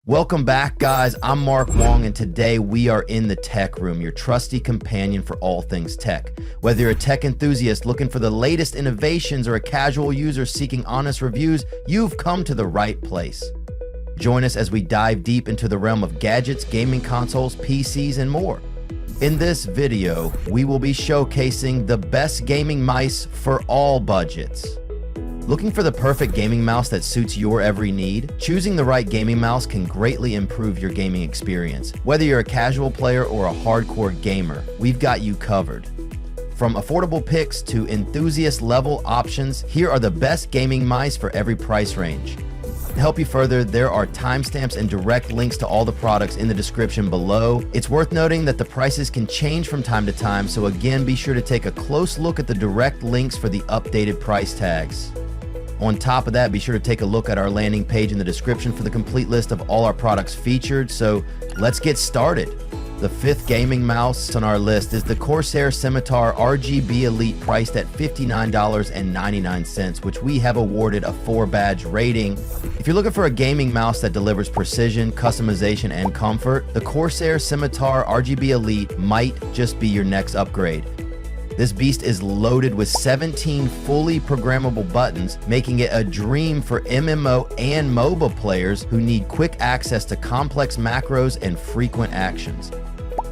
Welcome back, guys. I'm Mark Wong, and today we are in the tech room, your trusty companion for all things tech. Whether you're a tech enthusiast looking for the latest innovations or a casual user seeking honest reviews, you've come to the right place. Join us as we dive deep into the realm of gadgets, gaming consoles, PCs, and more. In this video, we will be showcasing the best gaming mice for all budgets. Looking for the perfect gaming mouse that suits your every need? Choosing the right gaming mouse can greatly improve your gaming experience. Whether you're a casual player or a hardcore gamer, we've got you covered. From affordable picks to enthusiast-level options, here are the best gaming mice for every price range. To help you further, there are timestamps and direct links to all the products in the description below. It's worth noting that the prices can change from time to time, so again, be sure to take a close look at the direct links for the updated price tags. On top of that, be sure to take a look at our landing page in the description for the complete list of all our products featured. So let's get started. The fifth gaming mouse on our list is the Corsair SCIMITAR RGB Elite, priced at $59.99, which we have awarded a 4-badge rating. If you're looking for a gaming mouse that delivers precision, customization, and comfort, the Corsair SCIMITAR RGB Elite might just be your next upgrade. This beast is loaded with 17 fully programmable buttons, making it a dream for MMO and MOBA players who need quick access to complex macros and frequent actions.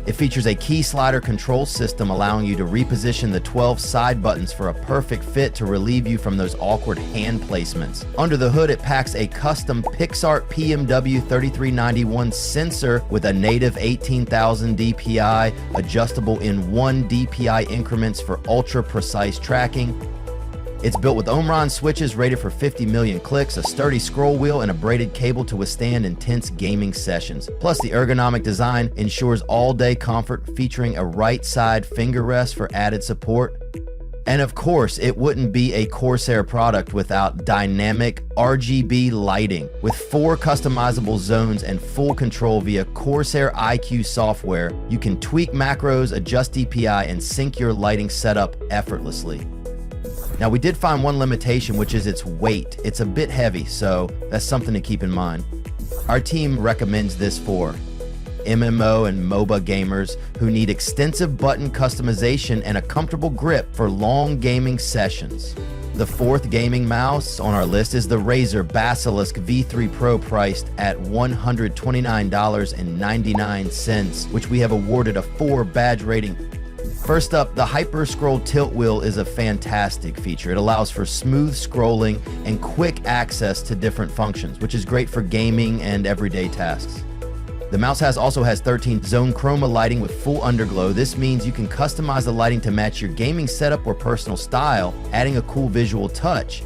It features a key slider control system allowing you to reposition the 12 side buttons for a perfect fit to relieve you from those awkward hand placements. Under the hood, it packs a custom PixArt PMW3391 sensor with a native 18,000 DPI, adjustable in 1 DPI increments for ultra-precise tracking. It's built with Omron switches rated for 50 million clicks, a sturdy scroll wheel, and a braided cable to withstand intense gaming sessions. Plus, the ergonomic design ensures all-day comfort, featuring a right-side finger rest for added support. And of course, it wouldn't be a Corsair product without dynamic RGB lighting. With 4 customizable zones and full control via Corsair IQ software, you can tweak macros, adjust DPI, and sync your lighting setup effortlessly. Now, we did find one limitation, which is its weight. It's a bit heavy, so that's something to keep in mind. Our team recommends this for MMO and MOBA gamers who need extensive button customization and a comfortable grip for long gaming sessions. The fourth gaming mouse on our list is the Razer Basilisk V3 Pro, priced at $129.99, which we have awarded a 4-badge rating. First up, the Hyper Scroll Tilt Wheel is a fantastic feature. It allows for smooth scrolling and quick access to different functions, which is great for gaming and everyday tasks. The mouse also has 13 zone chroma lighting with full underglow. This means you can customize the lighting to match your gaming setup or personal style, adding a cool visual touch.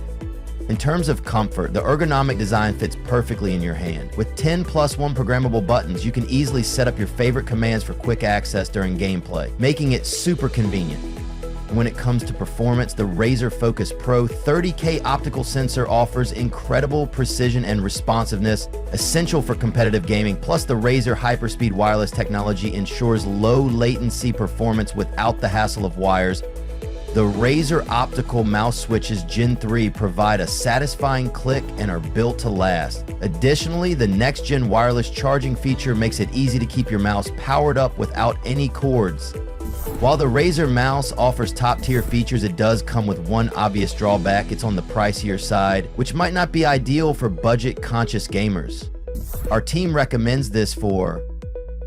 In terms of comfort, the ergonomic design fits perfectly in your hand. With 10+1 programmable buttons, you can easily set up your favorite commands for quick access during gameplay, making it super convenient. And when it comes to performance, the Razer Focus Pro 30K optical sensor offers incredible precision and responsiveness, essential for competitive gaming. Plus, the Razer HyperSpeed wireless technology ensures low latency performance without the hassle of wires. The Razer optical mouse switches Gen 3 provide a satisfying click and are built to last. Additionally, the next-gen wireless charging feature makes it easy to keep your mouse powered up without any cords. While the Razer mouse offers top-tier features, it does come with one obvious drawback. It's on the pricier side, which might not be ideal for budget-conscious gamers. Our team recommends this for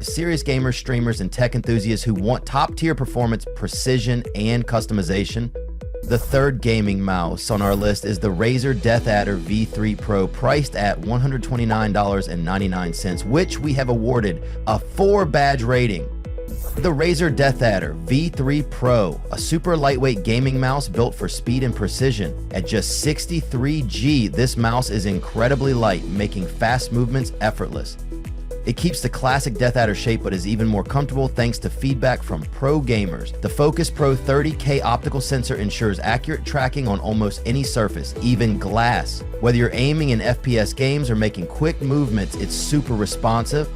serious gamers, streamers, and tech enthusiasts who want top-tier performance, precision, and customization. The third gaming mouse on our list is the Razer DeathAdder V3 Pro, priced at $129.99, which we have awarded a 4-badge rating. The Razer DeathAdder V3 Pro, a super lightweight gaming mouse built for speed and precision. At just 63 G, this mouse is incredibly light, making fast movements effortless. It keeps the classic DeathAdder shape, but is even more comfortable thanks to feedback from pro gamers. The Focus Pro 30K optical sensor ensures accurate tracking on almost any surface, even glass. Whether you're aiming in FPS games or making quick movements, it's super responsive.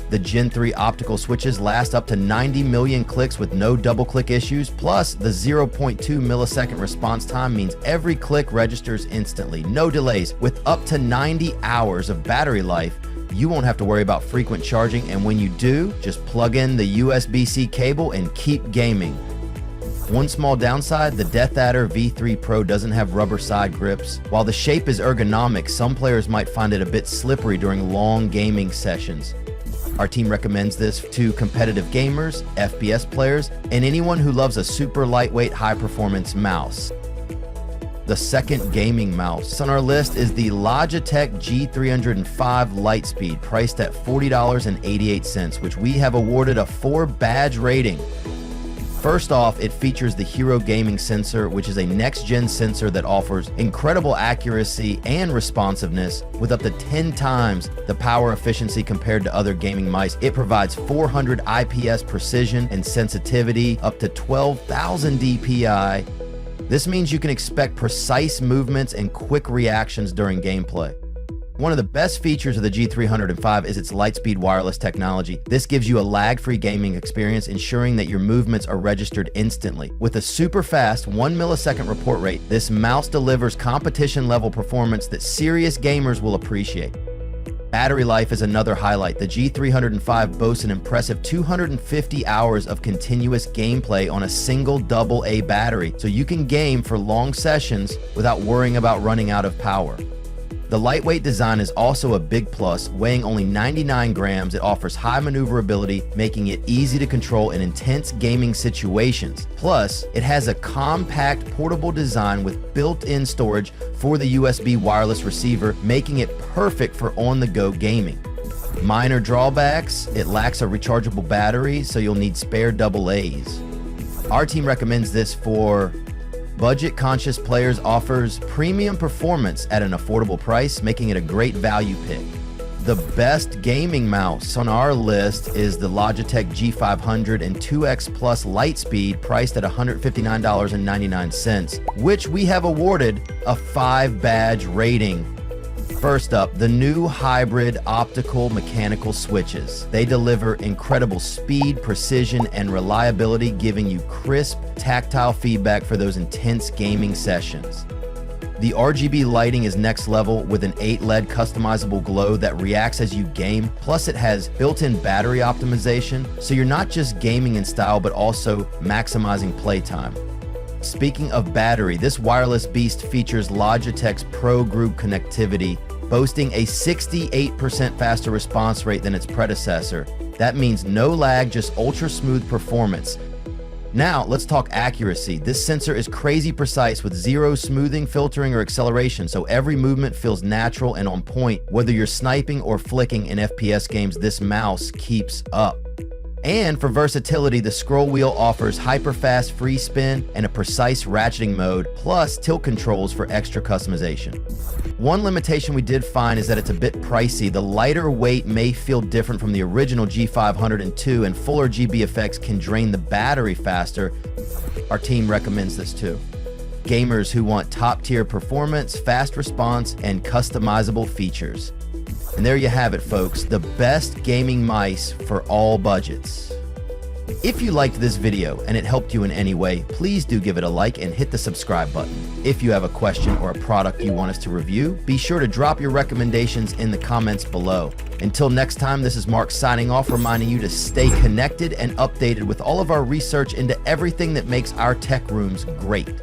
The Gen 3 optical switches last up to 90 million clicks with no double-click issues, plus the 0.2 millisecond response time means every click registers instantly, no delays. With up to 90 hours of battery life, you won't have to worry about frequent charging, and when you do, just plug in the USB-C cable and keep gaming. One small downside, the DeathAdder V3 Pro doesn't have rubber side grips. While the shape is ergonomic, some players might find it a bit slippery during long gaming sessions. Our team recommends this to competitive gamers, FPS players, and anyone who loves a super lightweight, high-performance mouse. The second gaming mouse on our list is the Logitech G305 LIGHTSPEED, priced at $40.88, which we have awarded a 4-badge rating. First off, it features the Hero Gaming Sensor, which is a next-gen sensor that offers incredible accuracy and responsiveness with up to 10 times the power efficiency compared to other gaming mice. It provides 400 IPS precision and sensitivity, up to 12,000 DPI. This means you can expect precise movements and quick reactions during gameplay. One of the best features of the G305 is its LIGHTSPEED wireless technology. This gives you a lag-free gaming experience, ensuring that your movements are registered instantly. With a super fast 1 millisecond report rate, this mouse delivers competition-level performance that serious gamers will appreciate. Battery life is another highlight. The G305 boasts an impressive 250 hours of continuous gameplay on a single AA battery, so you can game for long sessions without worrying about running out of power. The lightweight design is also a big plus. Weighing only 99 grams, it offers high maneuverability, making it easy to control in intense gaming situations. Plus, it has a compact, portable design with built-in storage for the USB wireless receiver, making it perfect for on-the-go gaming. Minor drawbacks: it lacks a rechargeable battery, so you'll need spare AA's. Our team recommends this for budget-conscious players, offers premium performance at an affordable price, making it a great value pick. The best gaming mouse on our list is the Logitech G500 and 2X Plus LIGHTSPEED, priced at $159.99, which we have awarded a 5-badge rating. First up, the new hybrid optical mechanical switches. They deliver incredible speed, precision, and reliability, giving you crisp, tactile feedback for those intense gaming sessions. The RGB lighting is next level with an 8 LED customizable glow that reacts as you game. Plus, it has built-in battery optimization, so you're not just gaming in style, but also maximizing playtime. Speaking of battery, this wireless beast features Logitech's Pro Group connectivity, boasting a 68% faster response rate than its predecessor. That means no lag, just ultra smooth performance. Now, let's talk accuracy. This sensor is crazy precise with zero smoothing, filtering, or acceleration, so every movement feels natural and on point. Whether you're sniping or flicking in FPS games, this mouse keeps up. And for versatility, the scroll wheel offers hyper-fast free spin and a precise ratcheting mode, plus tilt controls for extra customization. One limitation we did find is that it's a bit pricey. The lighter weight may feel different from the original G502, and full RGB effects can drain the battery faster. Our team recommends this too. Gamers who want top-tier performance, fast response, and customizable features. And there you have it, folks, the best gaming mice for all budgets. If you liked this video and it helped you in any way, please do give it a like and hit the subscribe button. If you have a question or a product you want us to review, be sure to drop your recommendations in the comments below. Until next time, this is Mark signing off, reminding you to stay connected and updated with all of our research into everything that makes our tech rooms great.